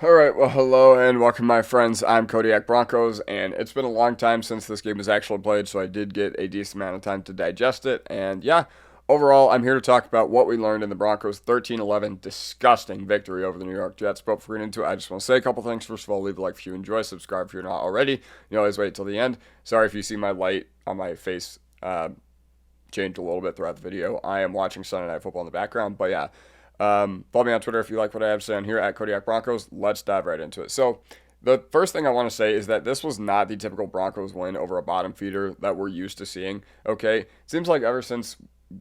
All right, well, hello and welcome, my friends. I'm Kodiak Broncos, and it's been a long time since this game was actually played, so I did get a decent amount of time to digest it. And yeah, overall, I'm here to talk about what we learned in the Broncos' 13-11 disgusting victory over the New York Jets. But before we get into it, I just want to say a couple things. First of all, leave a like if you enjoy, subscribe if you're not already. You can always wait till the end. Sorry if you see my light on my face change a little bit throughout the video. I am watching Sunday Night Football in the background, but yeah. Follow me on Twitter if you like what I have to say on here at Kodiak Broncos. Let's dive right into it. So, the first thing I want to say is that this was not the typical Broncos win over a bottom feeder that we're used to seeing. Okay, seems like ever since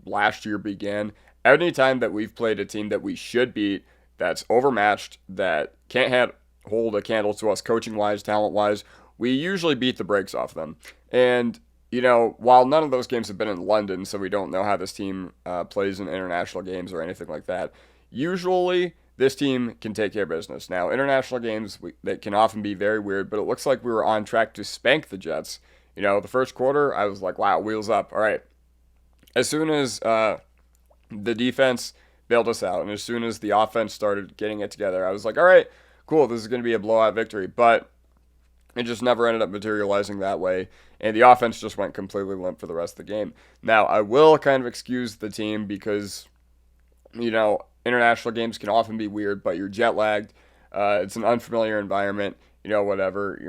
last year began, any time that we've played a team that we should beat, that's overmatched, that can't hold a candle to us coaching wise, talent wise, we usually beat the brakes off them. And while none of those games have been in London, so we don't know how this team plays in international games or anything like that, usually this team can take care of business. Now, international games, they can often be very weird, but it looks like we were on track to spank the Jets. The first quarter, I was like, wow, wheels up. All right. As soon as the defense bailed us out, and as soon as the offense started getting it together, I was like, all right, cool, this is going to be a blowout victory. But it just never ended up materializing that way, and the offense just went completely limp for the rest of the game. Now, I will kind of excuse the team because, international games can often be weird, but you're jet lagged. It's an unfamiliar environment, whatever.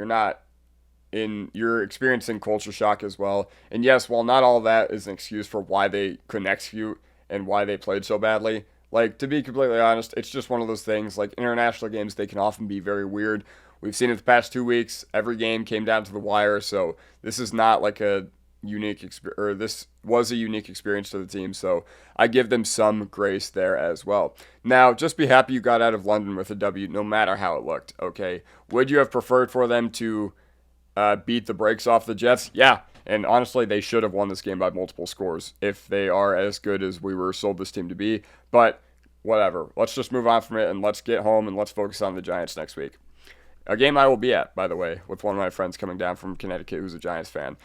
You're experiencing culture shock as well. And yes, while not all of that is an excuse for why they couldn't execute and why they played so badly, like, to be completely honest, it's just one of those things. Like, international games, they can often be very weird. We've seen it the past 2 weeks. Every game came down to the wire, so this is not like a unique experience, or this was a unique experience to the team, so I give them some grace there as well. Now, just be happy you got out of London with a W, no matter how it looked, okay? Would you have preferred for them to beat the brakes off the Jets? Yeah, and honestly, they should have won this game by multiple scores if they are as good as we were sold this team to be, but whatever. Let's just move on from it, and let's get home, and let's focus on the Giants next week. A game I will be at, by the way, with one of my friends coming down from Connecticut who's a Giants fan.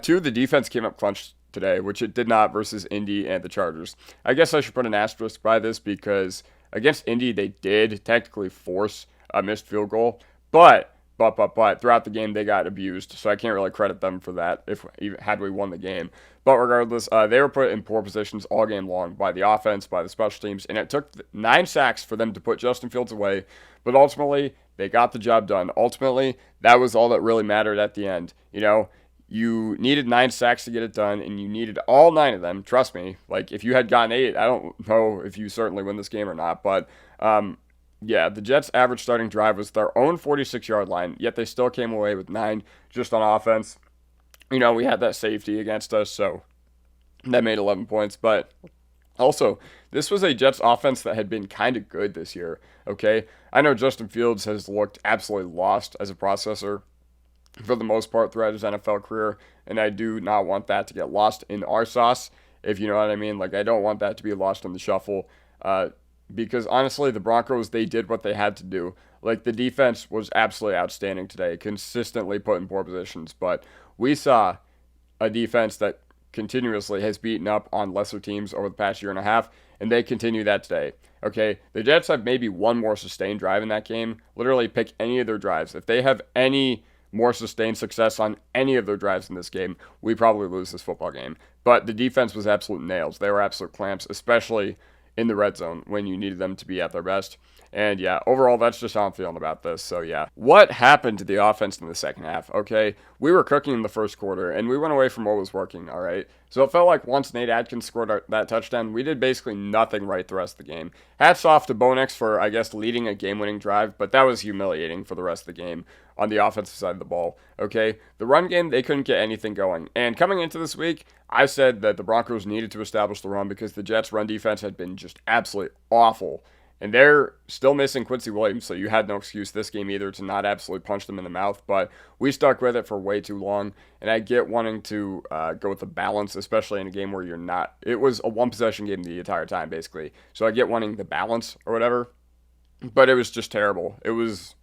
Two, the defense came up clutch today, which it did not versus Indy and the Chargers. I guess I should put an asterisk by this because against Indy, they did technically force a missed field goal, but throughout the game they got abused, so I can't really credit them for that if even had we won the game. But regardless, they were put in poor positions all game long by the offense, by the special teams, and it took 9 sacks for them to put Justin Fields away. But ultimately, they got the job done. Ultimately, that was all that really mattered at the end. You needed 9 sacks to get it done, and you needed all 9 of them. Trust me. Like, if you had gotten 8, I don't know if you certainly win this game or not. But yeah, the Jets' average starting drive was their own 46-yard line, yet they still came away with 9 just on offense. We had that safety against us, so that made 11 points. But also, this was a Jets offense that had been kind of good this year, okay? I know Justin Fields has looked absolutely lost as a processor for the most part throughout his NFL career, and I do not want that to get lost in our sauce, if you know what I mean. Like, I don't want that to be lost in the shuffle, because honestly, the Broncos, they did what they had to do. Like, the defense was absolutely outstanding today, consistently put in poor positions, but we saw a defense that continuously has beaten up on lesser teams over the past year and a half, and they continue that today. Okay, the Jets have maybe one more sustained drive in that game. Literally pick any of their drives. If they have any more sustained success on any of their drives in this game, we probably lose this football game. But the defense was absolute nails. They were absolute clamps, especially in the red zone when you needed them to be at their best. And yeah, overall, that's just how I'm feeling about this. So yeah, what happened to the offense in the second half? Okay, we were cooking in the first quarter, and we went away from what was working, all right? So it felt like once Nate Adkins scored that touchdown, we did basically nothing right the rest of the game. Hats off to Bonex for, I guess, leading a game-winning drive, but that was humiliating for the rest of the game on the offensive side of the ball, okay? The run game, they couldn't get anything going. And coming into this week, I said that the Broncos needed to establish the run because the Jets' run defense had been just absolutely awful. And they're still missing Quincy Williams, so you had no excuse this game either to not absolutely punch them in the mouth. But we stuck with it for way too long, and I get wanting to go with the balance, especially in a game where you're not. It was a one-possession game the entire time, basically. So I get wanting the balance or whatever, but it was just terrible. It was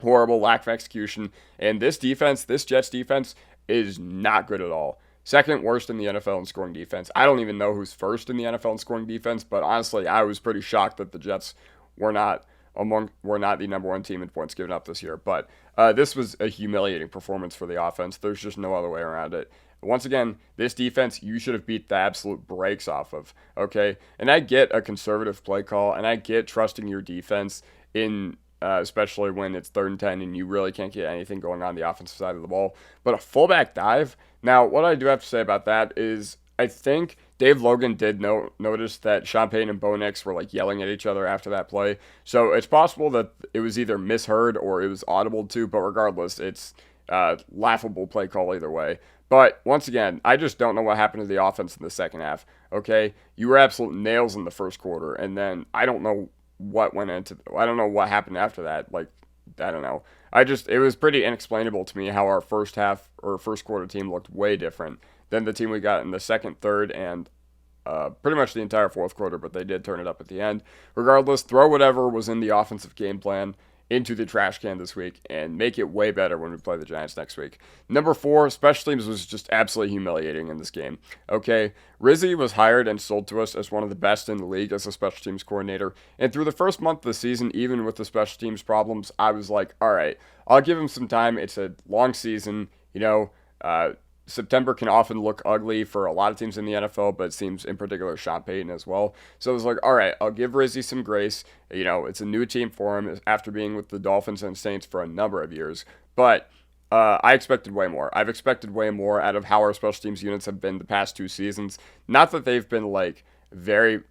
horrible, lack of execution. And this defense, this Jets defense, is not good at all. Second worst in the NFL in scoring defense. I don't even know who's first in the NFL in scoring defense, but honestly, I was pretty shocked that the Jets were not we're not the number one team in points given up this year. But this was a humiliating performance for the offense. There's just no other way around it. Once again, this defense you should have beat the absolute brakes off of, okay? And I get a conservative play call, and I get trusting your defense in especially when it's 3rd and 10 and you really can't get anything going on the offensive side of the ball. But a fullback dive, now what I do have to say about that is I think Dave Logan did notice that Sean Payton and Bo Nix were like yelling at each other after that play. So it's possible that it was either misheard or it was audible too, but regardless, it's laughable play call either way. But once again, I just don't know what happened to the offense in the second half. Okay, you were absolute nails in the first quarter, and then I don't know what happened after that. Like, I don't know. It was pretty inexplainable to me how our first half or first quarter team looked way different than the team we got in the second, third, and pretty much the entire fourth quarter, but they did turn it up at the end. Regardless, throw whatever was in the offensive game plan into the trash can this week and make it way better when we play the Giants next week. Number 4, special teams was just absolutely humiliating in this game. Okay, Rizzi was hired and sold to us as one of the best in the league as a special teams coordinator, and through the first month of the season, even with the special teams problems, I was like, all right, I'll give him some time. It's a long season, September can often look ugly for a lot of teams in the NFL, but it seems in particular Sean Payton as well. So I was like, all right, I'll give Rizzi some grace. It's a new team for him after being with the Dolphins and Saints for a number of years. But I expected way more. I've expected way more out of how our special teams units have been the past 2 seasons. Not that they've been very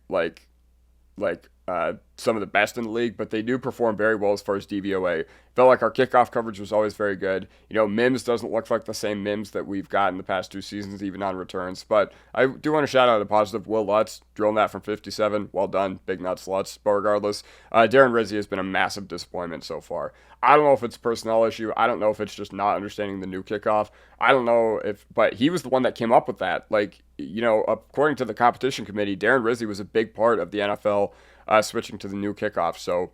some of the best in the league, but they do perform very well as far as DVOA. Felt like our kickoff coverage was always very good. Mims doesn't look like the same Mims that we've got in the past 2 seasons, even on returns. But I do want to shout out a positive Will Lutz, drilling that from 57. Well done, big nuts Lutz. But regardless, Darren Rizzi has been a massive disappointment so far. I don't know if it's a personnel issue. I don't know if it's just not understanding the new kickoff. I don't know but he was the one that came up with that. According to the competition committee, Darren Rizzi was a big part of the NFL switching to the new kickoff. So,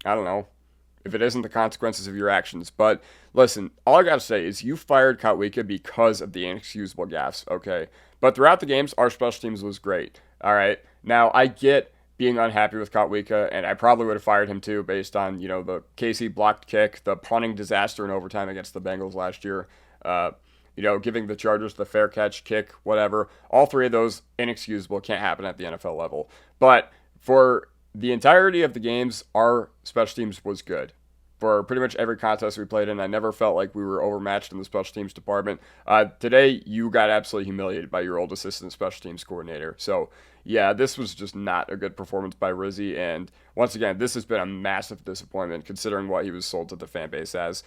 I don't know if it isn't the consequences of your actions. But listen, all I got to say is you fired Kotwika because of the inexcusable gaffes, okay? But throughout the games, our special teams was great, all right? Now, I get being unhappy with Kotwika, and I probably would have fired him too based on, the Casey blocked kick, the punting disaster in overtime against the Bengals last year, giving the Chargers the fair catch kick, whatever. All 3 of those inexcusable, can't happen at the NFL level. But for the entirety of the games, our special teams was good. For pretty much every contest we played in, I never felt like we were overmatched in the special teams department. Today, you got absolutely humiliated by your old assistant special teams coordinator. So, yeah, this was just not a good performance by Rizzi. And once again, this has been a massive disappointment considering what he was sold to the fan base as.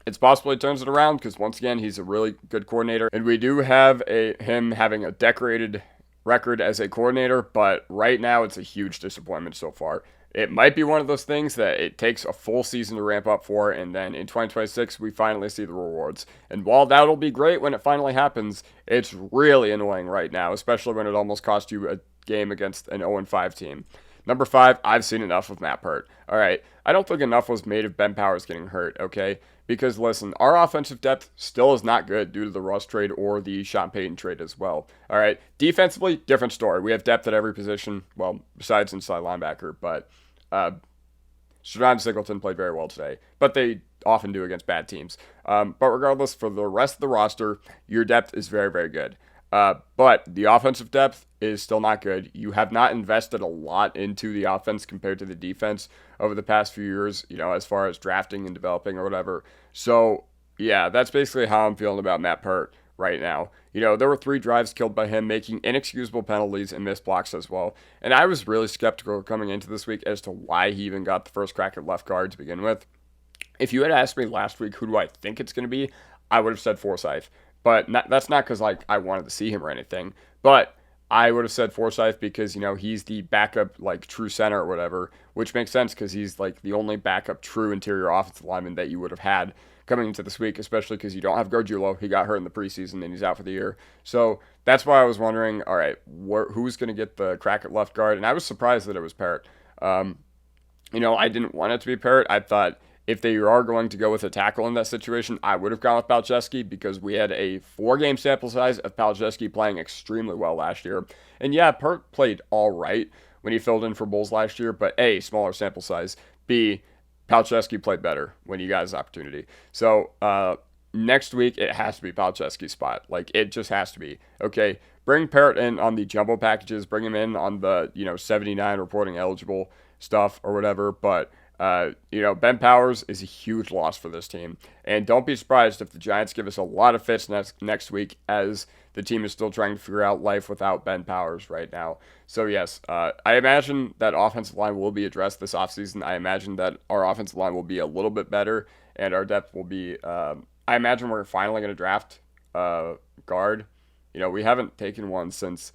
It's possible he turns it around because, once again, he's a really good coordinator. And we do have him having a decorated record as a coordinator, but right now it's a huge disappointment so far. It might be one of those things that it takes a full season to ramp up for, and then in 2026 we finally see the rewards. And while that'll be great when it finally happens, it's really annoying right now, especially when it almost cost you a game against an 0-5 team. Number 5, I've seen enough of Matt Peart. All right, I don't think enough was made of Ben Powers getting hurt, okay? Because, listen, our offensive depth still is not good due to the Russ trade or the Sean Payton trade as well. All right, defensively, different story. We have depth at every position, well, besides inside linebacker, but Stradon Singleton played very well today. But they often do against bad teams. But regardless, for the rest of the roster, your depth is very, very good. But the offensive depth is still not good. You have not invested a lot into the offense compared to the defense over the past few years, as far as drafting and developing or whatever. So, yeah, that's basically how I'm feeling about Matt Peart right now. There were 3 drives killed by him, making inexcusable penalties and missed blocks as well. And I was really skeptical coming into this week as to why he even got the first crack at left guard to begin with. If you had asked me last week who do I think it's going to be, I would have said Forsythe. But that's not because I wanted to see him or anything. But I would have said Forsythe because, he's the backup, true center or whatever, which makes sense because he's, the only backup true interior offensive lineman that you would have had coming into this week, especially because you don't have Gargiulo. He got hurt in the preseason and he's out for the year. So that's why I was wondering, all right, who's going to get the crack at left guard? And I was surprised that it was Peart. I didn't want it to be Peart. I thought if they are going to go with a tackle in that situation, I would have gone with Palczewski because we had a 4-game sample size of Palczewski playing extremely well last year. And yeah, Peart played all right, when he filled in for Bulls last year, but A, smaller sample size, B, Palczewski played better when he got his opportunity. So next week, it has to be Palczewski's spot. Like, it just has to be. Okay, bring Parrott in on the jumbo packages, bring him in on the, 79 reporting eligible stuff or whatever, but Ben Powers is a huge loss for this team. And don't be surprised if the Giants give us a lot of fits next week, as the team is still trying to figure out life without Ben Powers right now. So, yes, I imagine that offensive line will be addressed this offseason. I imagine that our offensive line will be a little bit better, and our depth will be I imagine we're finally going to draft guard. We haven't taken one since,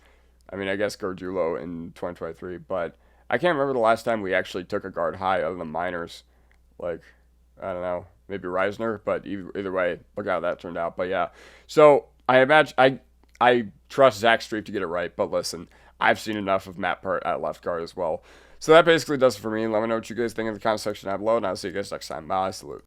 I guess Gargiulo in 2023, but I can't remember the last time we actually took a guard high other than minors. Like, I don't know, maybe Reisner, but either way, look how that turned out. But yeah, so I imagine I trust Zach Strief to get it right, but listen, I've seen enough of Matt Peart at left guard as well. So that basically does it for me. Let me know what you guys think in the comment section down below, and I'll see you guys next time. Bye. Salute.